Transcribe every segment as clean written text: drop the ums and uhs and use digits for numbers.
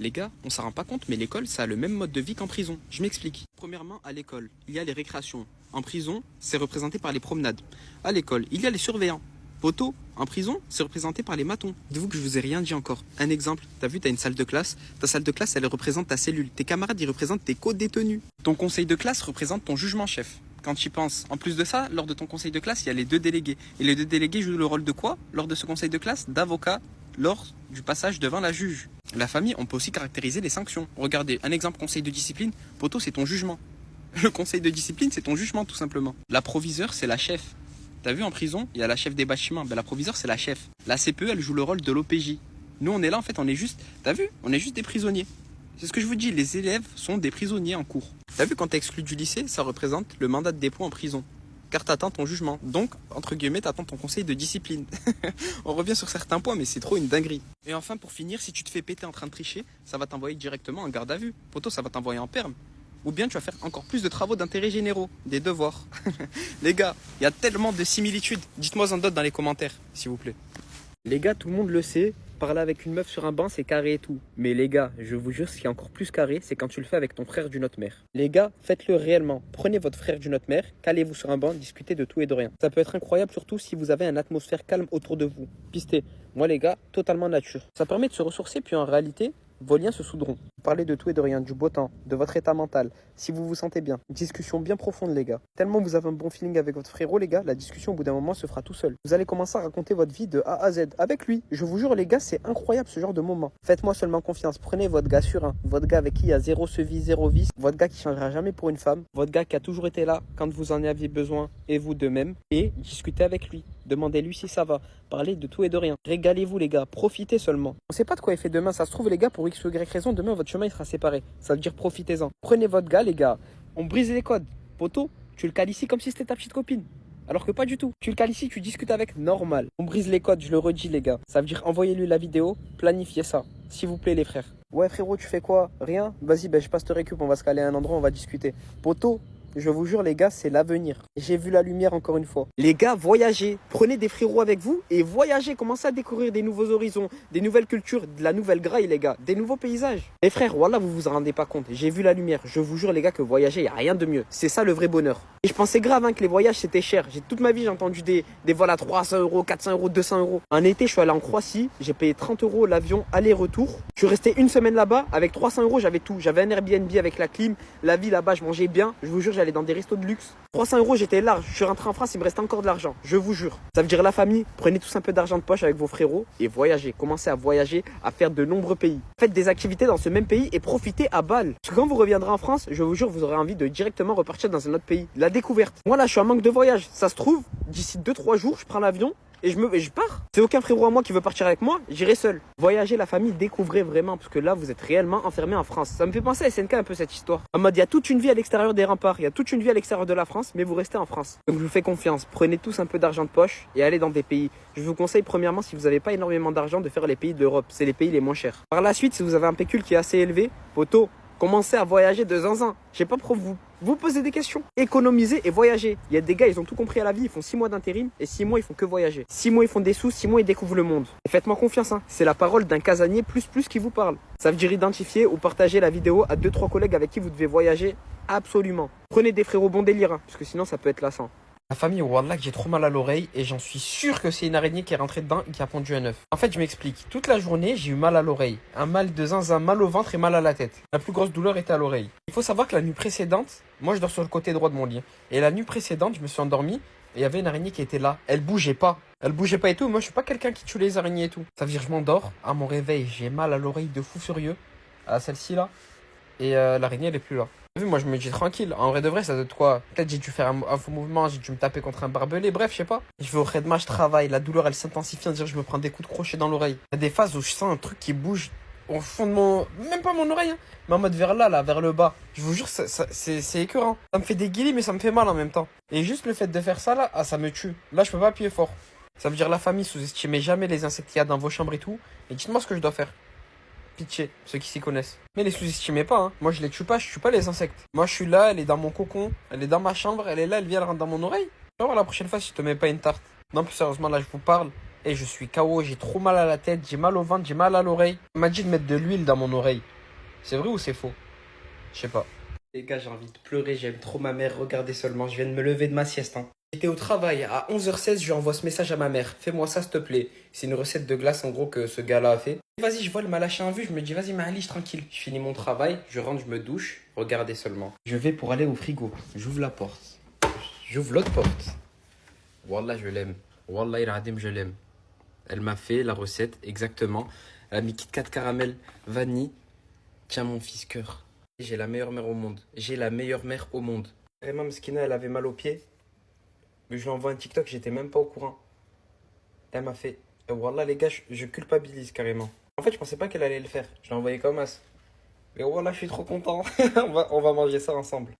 Les gars, on s'en rend pas compte, mais l'école, ça a le même mode de vie qu'en prison. Je m'explique. Premièrement, à l'école, il y a les récréations. En prison, c'est représenté par les promenades. À l'école, il y a les surveillants. Poteau, en prison, c'est représenté par les matons. Dites-vous que je vous ai rien dit encore. Un exemple, t'as vu, t'as une salle de classe. Ta salle de classe, elle représente ta cellule. Tes camarades, ils représentent tes co-détenus. Ton conseil de classe représente ton jugement-chef. Quand tu y penses. En plus de ça, lors de ton conseil de classe, il y a les 2 délégués. Et les 2 délégués jouent le rôle de quoi lors de ce conseil de classe? D'avocat, lors du passage devant la juge. La famille, on peut aussi caractériser les sanctions. Regardez, un exemple conseil de discipline, poteau, c'est ton jugement. Le conseil de discipline, c'est ton jugement, tout simplement. La proviseure, c'est la chef. T'as vu, en prison, il y a la chef des bâtiments. Ben, la proviseure, c'est la chef. La CPE, elle joue le rôle de l'OPJ. Nous, on est là, en fait, on est juste... T'as vu? On est juste des prisonniers. C'est ce que je vous dis, les élèves sont des prisonniers en cours. T'as vu, quand t'es exclu du lycée, ça représente le mandat de dépôt en prison. Car t'attends ton jugement. Donc, entre guillemets, t'attends ton conseil de discipline. On revient sur certains points, mais c'est trop une dinguerie. Et enfin, pour finir, si tu te fais péter en train de tricher, ça va t'envoyer directement en garde à vue. Poto, ça va t'envoyer en perme. Ou bien tu vas faire encore plus de travaux d'intérêt généraux, des devoirs. Les gars, il y a tellement de similitudes. Dites-moi en d'autres dans les commentaires, s'il vous plaît. Les gars, tout le monde le sait, parler avec une meuf sur un banc, c'est carré et tout. Mais les gars, je vous jure, ce qui est encore plus carré, c'est quand tu le fais avec ton frère d'une autre mère. Les gars, faites-le réellement. Prenez votre frère d'une autre mère, calez-vous sur un banc, discutez de tout et de rien. Ça peut être incroyable, surtout si vous avez une atmosphère calme autour de vous. Pistez. Moi, les gars, totalement nature. Ça permet de se ressourcer, puis en réalité, vos liens se soudront. Parlez de tout et de rien, du beau temps, de votre état mental, si vous vous sentez bien. Une discussion bien profonde, les gars. Tellement vous avez un bon feeling avec votre frérot, les gars, la discussion au bout d'un moment se fera tout seul. Vous allez commencer à raconter votre vie de A à Z avec lui. Je vous jure, les gars, c'est incroyable ce genre de moment. Faites-moi seulement confiance. Prenez votre gars serein, votre gars avec qui il y a zéro sevis, zéro vice, votre gars qui changera jamais pour une femme, votre gars qui a toujours été là quand vous en aviez besoin et vous de même, et discutez avec lui. Demandez-lui si ça va. Parlez de tout et de rien. Régalez-vous, les gars. Profitez seulement. On sait pas de quoi il fait demain. Ça se trouve, les gars, pour X ou Y raison, demain, votre chemin il sera séparé. Ça veut dire profitez-en. Prenez votre gars, les gars. On brise les codes. Poto, tu le cales ici comme si c'était ta petite copine. Alors que pas du tout. Tu le cales ici, tu discutes avec normal. On brise les codes, je le redis, les gars. Ça veut dire envoyez-lui la vidéo, planifiez ça. S'il vous plaît, les frères. Ouais, frérot, tu fais quoi? Rien? Vas-y, je passe te récup. On va se caler à un endroit, on va discuter. Poto, je vous jure, les gars, c'est l'avenir. J'ai vu la lumière encore une fois. Les gars, voyagez. Prenez des frérots avec vous et voyagez. Commencez à découvrir des nouveaux horizons, des nouvelles cultures, de la nouvelle graille, les gars. Des nouveaux paysages. Les frères, voilà, vous vous en rendez pas compte. J'ai vu la lumière. Je vous jure, les gars, que voyager, y a rien de mieux. C'est ça le vrai bonheur. Et je pensais grave que les voyages, c'était cher. Toute ma vie, j'ai entendu des vols à 300 euros, 400 euros, 200 euros. En été, je suis allé en Croatie. J'ai payé 30 euros l'avion aller-retour. Je suis resté une semaine là-bas. Avec 300 euros, j'avais tout. J'avais un Airbnb avec la clim. La vie là-bas, je mangeais bien. Je vous jure, j'allais dans des restos de luxe. 300 euros, j'étais large. Je suis rentré en France, il me reste encore de l'argent. Je vous jure. Ça veut dire la famille. Prenez tous un peu d'argent de poche avec vos frérots et voyagez. Commencez à voyager, à faire de nombreux pays. Faites des activités dans ce même pays et profitez à balle. Parce que quand vous reviendrez en France, je vous jure, vous aurez envie de directement repartir dans un autre pays. La découverte. Moi là, je suis en manque de voyage. Ça se trouve, d'ici 2-3 jours, je prends l'avion. Et je pars. C'est aucun frérot à moi qui veut partir avec moi, j'irai seul. Voyager la famille, découvrez vraiment, parce que là vous êtes réellement enfermé en France. Ça me fait penser à SNK un peu cette histoire. En mode, il y a toute une vie à l'extérieur des remparts, il y a toute une vie à l'extérieur de la France, mais vous restez en France. Donc je vous fais confiance, prenez tous un peu d'argent de poche et allez dans des pays. Je vous conseille premièrement, si vous n'avez pas énormément d'argent, de faire les pays d'Europe, c'est les pays les moins chers. Par la suite, si vous avez un pécule qui est assez élevé, poto, commencez à voyager de zinzin. Je sais pas pourquoi vous posez des questions. Économisez et voyagez. Il y a des gars, ils ont tout compris à la vie. Ils font 6 mois d'intérim et 6 mois, ils font que voyager. 6 mois, ils font des sous. 6 mois, ils découvrent le monde. Et faites-moi confiance, hein. C'est la parole d'un casanier plus qui vous parle. Ça veut dire identifier ou partager la vidéo à 2-3 collègues avec qui vous devez voyager absolument. Prenez des frérots bon délire, hein, parce que sinon, ça peut être lassant. La famille, wallah, que j'ai trop mal à l'oreille et j'en suis sûr que c'est une araignée qui est rentrée dedans et qui a pondu un œuf. En fait, je m'explique. Toute la journée, j'ai eu mal à l'oreille. Un mal de zinzin, mal au ventre et mal à la tête. La plus grosse douleur était à l'oreille. Il faut savoir que la nuit précédente, moi je dors sur le côté droit de mon lit. Et la nuit précédente, je me suis endormi et il y avait une araignée qui était là. Elle bougeait pas. Elle bougeait pas et tout. Moi, je suis pas quelqu'un qui tue les araignées et tout. Ça veut dire que je m'endors. À mon réveil, j'ai mal à l'oreille de fou furieux. À celle-ci là. Et l'araignée, elle est plus là. Moi je me dis tranquille, en vrai de vrai ça doit être quoi? Peut-être j'ai dû faire un faux mouvement, j'ai dû me taper contre un barbelé, bref je sais pas. Je vais au redma, je travaille, la douleur elle s'intensifie, on dirait que je me prends des coups de crochet dans l'oreille. Il y a des phases où je sens un truc qui bouge au fond de mon... Même pas mon oreille, hein, mais en mode vers là, vers le bas. Je vous jure, c'est écœurant. Ça me fait des guillis mais ça me fait mal en même temps. Et juste le fait de faire ça là, ah ça me tue. Là je peux pas appuyer fort. Ça veut dire la famille, sous-estimez jamais les insectes qu'il y a dans vos chambres et tout. Et dites-moi ce que je dois faire. Pitié, ceux qui s'y connaissent. Mais les sous-estimez pas, hein. Moi je les tue pas, je tue pas les insectes. Moi je suis là, elle est dans mon cocon, elle est dans ma chambre, elle est là, elle vient, elle rentre dans mon oreille. Tu vas voir la prochaine fois si je te mets pas une tarte. Non, plus sérieusement, là je vous parle. Et je suis KO, j'ai trop mal à la tête, j'ai mal au ventre, j'ai mal à l'oreille. On m'a dit de mettre de l'huile dans mon oreille. C'est vrai ou c'est faux? Je sais pas. Les gars, j'ai envie de pleurer, j'aime trop ma mère. Regardez seulement, je viens de me lever de ma sieste. J'étais au travail, à 11h16, je lui envoie ce message à ma mère. Fais-moi ça, s'il te plaît. C'est une recette de glace, en gros, que ce gars-là a fait. Vas-y, je vois, elle m'a lâché un vu. Je me dis, vas-y, Maëlys, tranquille. Je finis mon travail, je rentre, je me douche. Regardez seulement. Je vais pour aller au frigo. J'ouvre la porte. J'ouvre l'autre porte. Wallah, je l'aime. Wallah, il radim, je l'aime. Elle m'a fait la recette exactement. Elle a mis Kit Kat caramel, vanille. Tiens, mon fils cœur. J'ai la meilleure mère au monde. J'ai la meilleure mère au monde. Vraiment, Mskina, elle avait mal aux pieds. Mais je lui envoie un TikTok, j'étais même pas au courant. Elle m'a fait. Et Wallah, les gars, je culpabilise carrément. En fait, je pensais pas qu'elle allait le faire. Je l'ai envoyé comme as. Mais Wallah, je suis trop content. on va manger ça ensemble.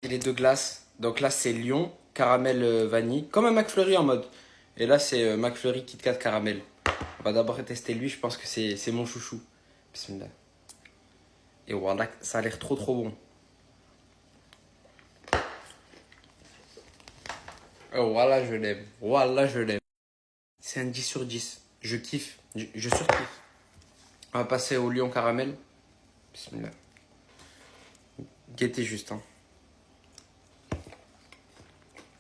J'ai les deux glaces. Donc là, c'est Lion, caramel vanille. Comme un McFlurry en mode. Et là, c'est McFlurry Kit Kat caramel. On va d'abord tester lui, je pense que c'est mon chouchou. Bismillah. Et Wallah, ça a l'air trop trop bon. Oh, Wallah, je l'aime. Wallah, je l'aime. C'est un 10 sur 10. Je kiffe. Je surkiffe. On va passer au lion caramel. Bismillah. Guettez juste.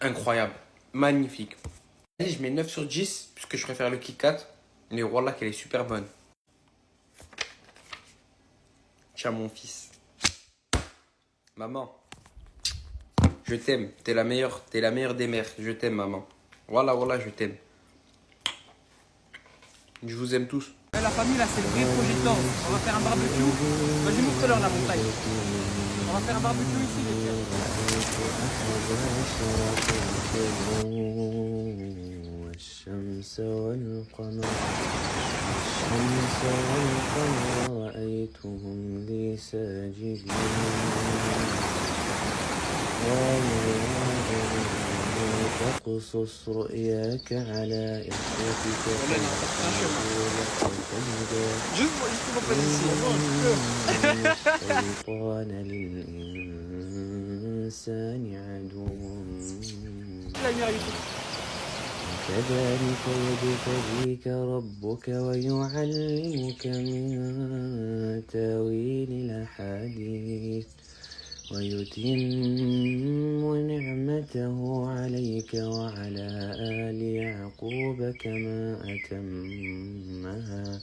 Incroyable. Magnifique. Allez, je mets 9 sur 10 puisque je préfère le Kit Kat. Mais Wallah, qu'elle est super bonne. Tiens, mon fils. Maman. Je t'aime. T'es la meilleure des mères. Je t'aime, maman. Wallah, Wallah, je t'aime. Je vous aime tous. La famille là c'est le vrai projet de l'ordre. On va faire un barbecue. Vas-y montre-leur la montagne. On va faire un barbecue ici les gars. والشمس والقمر رأيتهم لي ساجدين تقصص رؤياك على إخوتك الشيطان للإنسان عدو كذلك يجتبيك ربك ويعلمك من تاويل الأحاديث ويتم نعمته عليك وعلى آل يعقوب كما أتمها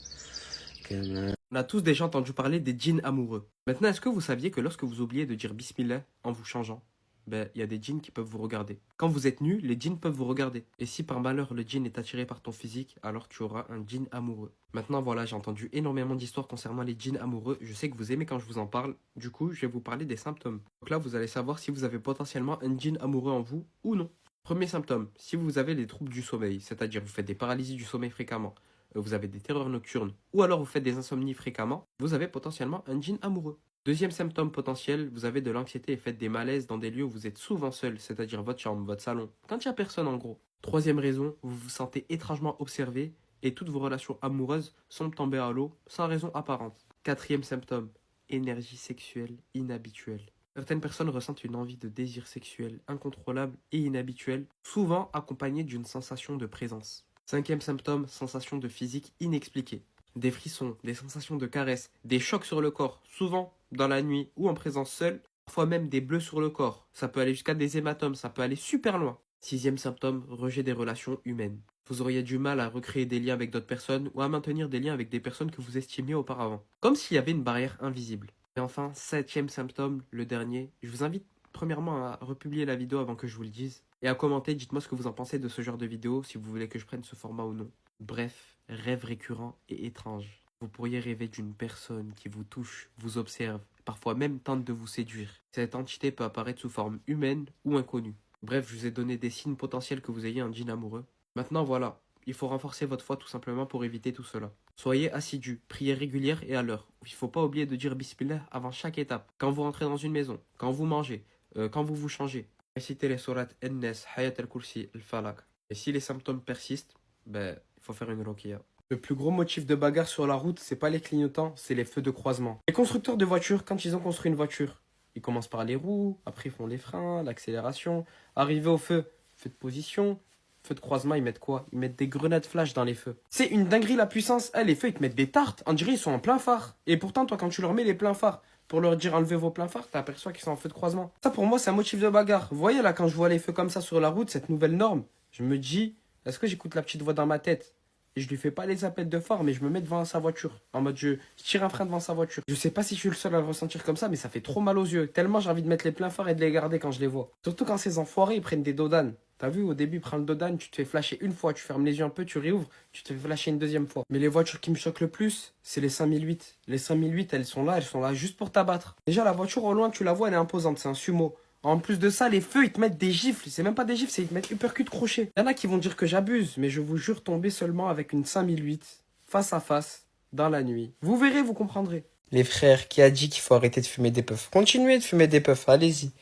On a tous déjà entendu parler des djinns amoureux. Maintenant, est-ce que vous saviez que lorsque vous oubliez de dire Bismillah en vous changeant, il y a des djinns qui peuvent vous regarder. Quand vous êtes nu, les djinns peuvent vous regarder. Et si par malheur le djinn est attiré par ton physique, alors tu auras un djinn amoureux. Maintenant voilà, j'ai entendu énormément d'histoires concernant les djinns amoureux. Je sais que vous aimez quand je vous en parle. Du coup, je vais vous parler des symptômes. Donc là, vous allez savoir si vous avez potentiellement un djinn amoureux en vous ou non. Premier symptôme, si vous avez des troubles du sommeil, c'est-à-dire vous faites des paralysies du sommeil fréquemment, vous avez des terreurs nocturnes, ou alors vous faites des insomnies fréquemment, vous avez potentiellement un djinn amoureux. Deuxième symptôme potentiel, vous avez de l'anxiété et faites des malaises dans des lieux où vous êtes souvent seul, c'est-à-dire votre chambre, votre salon, quand il n'y a personne en gros. Troisième raison, vous vous sentez étrangement observé et toutes vos relations amoureuses sont tombées à l'eau sans raison apparente. Quatrième symptôme, énergie sexuelle inhabituelle. Certaines personnes ressentent une envie de désir sexuel incontrôlable et inhabituelle, souvent accompagnée d'une sensation de présence. Cinquième symptôme, sensation de physique inexpliquée. Des frissons, des sensations de caresses, des chocs sur le corps, souvent dans la nuit ou en présence seule, parfois même des bleus sur le corps. Ça peut aller jusqu'à des hématomes, ça peut aller super loin. Sixième symptôme, rejet des relations humaines. Vous auriez du mal à recréer des liens avec d'autres personnes ou à maintenir des liens avec des personnes que vous estimiez auparavant. Comme s'il y avait une barrière invisible. Et enfin, septième symptôme, le dernier. Je vous invite premièrement à republier la vidéo avant que je vous le dise. Et à commenter, dites-moi ce que vous en pensez de ce genre de vidéo, si vous voulez que je prenne ce format ou non. Bref, rêve récurrent et étrange. Vous pourriez rêver d'une personne qui vous touche, vous observe, parfois même tente de vous séduire. Cette entité peut apparaître sous forme humaine ou inconnue. Bref, je vous ai donné des signes potentiels que vous ayez un djinn amoureux. Maintenant voilà, il faut renforcer votre foi tout simplement pour éviter tout cela. Soyez assidus, priez régulière et à l'heure. Il ne faut pas oublier de dire Bismillah avant chaque étape. Quand vous rentrez dans une maison, quand vous mangez, quand vous vous changez. Récitez les sourates An-Nas, Hayat al-Kursi, al-Falaq. Et si les symptômes persistent, il faut faire une ruqya. Le plus gros motif de bagarre sur la route, c'est pas les clignotants, c'est les feux de croisement. Les constructeurs de voitures, quand ils ont construit une voiture, ils commencent par les roues, après ils font les freins, l'accélération, arrivé au feu, feu de position, Feu de croisement, ils mettent quoi? Ils mettent des grenades flash dans les feux. C'est une dinguerie la puissance. Les feux, ils te mettent des tartes. On dirait ils sont en plein phare. Et pourtant, toi, quand tu leur mets les pleins phares pour leur dire enlevez vos pleins phares, t'aperçois qu'ils sont en feu de croisement. Ça, pour moi, c'est un motif de bagarre. Vous voyez là, quand je vois les feux comme ça sur la route, cette nouvelle norme, je me dis, est-ce que j'écoute la petite voix dans ma tête? Et je lui fais pas les appels de phare, mais je me mets devant sa voiture. En mode, je tire un frein devant sa voiture. Je sais pas si je suis le seul à le ressentir comme ça, mais ça fait trop mal aux yeux. Tellement j'ai envie de mettre les pleins phares et de les garder quand je les vois. Surtout quand ces enfoirés, ils prennent des dodanes. T'as vu, au début, ils prennent le dodane, tu te fais flasher une fois, tu fermes les yeux un peu, tu réouvres, tu te fais flasher une deuxième fois. Mais les voitures qui me choquent le plus, c'est les 5008. Les 5008, elles sont là juste pour t'abattre. Déjà, la voiture au loin, tu la vois, elle est imposante, c'est un sumo. En plus de ça, les feux, ils te mettent des gifles. C'est même pas des gifles, c'est ils te mettent uppercut crochet. Il y en a qui vont dire que j'abuse, mais je vous jure tomber seulement avec une 5008, face à face, dans la nuit. Vous verrez, vous comprendrez. Les frères, qui a dit qu'il faut arrêter de fumer des puffs? Continuez de fumer des puffs, allez-y.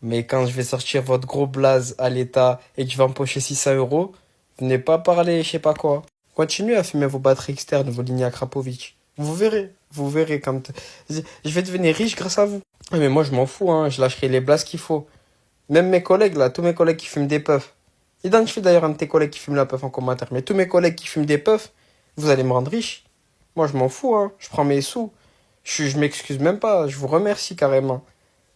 Mais quand je vais sortir votre gros blaze à l'état et que je vais empocher 600 euros, venez pas parler, je sais pas quoi. Continuez à fumer vos batteries externes, vos lignes à Krapovic. Vous verrez quand... Je vais devenir riche grâce à vous. Mais moi, je m'en fous, hein, je lâcherai les blazes qu'il faut. Même mes collègues, là, tous mes collègues qui fument des puffs. Identifie d'ailleurs un de tes collègues qui fume la puff en commentaire. Mais tous mes collègues qui fument des puffs, vous allez me rendre riche. Moi, je m'en fous, hein, je prends mes sous. Je m'excuse même pas, je vous remercie carrément.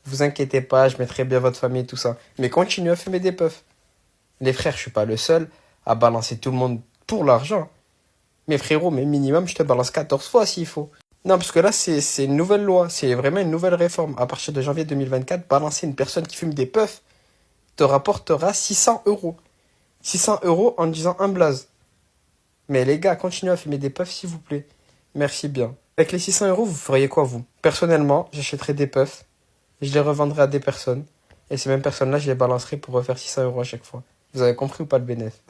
Vous inquiétez pas, je mettrai bien votre famille et tout ça. Mais continuez à fumer des puffs. Les frères, je suis pas le seul à balancer tout le monde pour l'argent. Mais frérot, mais minimum, je te balance 14 fois s'il faut. Non, parce que là, c'est une nouvelle loi. C'est vraiment une nouvelle réforme. À partir de janvier 2024, balancer une personne qui fume des puffs te rapportera 600 euros. 600 euros en disant un blaze. Mais les gars, continuez à fumer des puffs, s'il vous plaît. Merci bien. Avec les 600 euros, vous feriez quoi, vous? Personnellement, j'achèterais des puffs. Je les revendrai à des personnes. Et ces mêmes personnes-là, je les balancerai pour refaire 600 euros à chaque fois. Vous avez compris ou pas le bénéfice?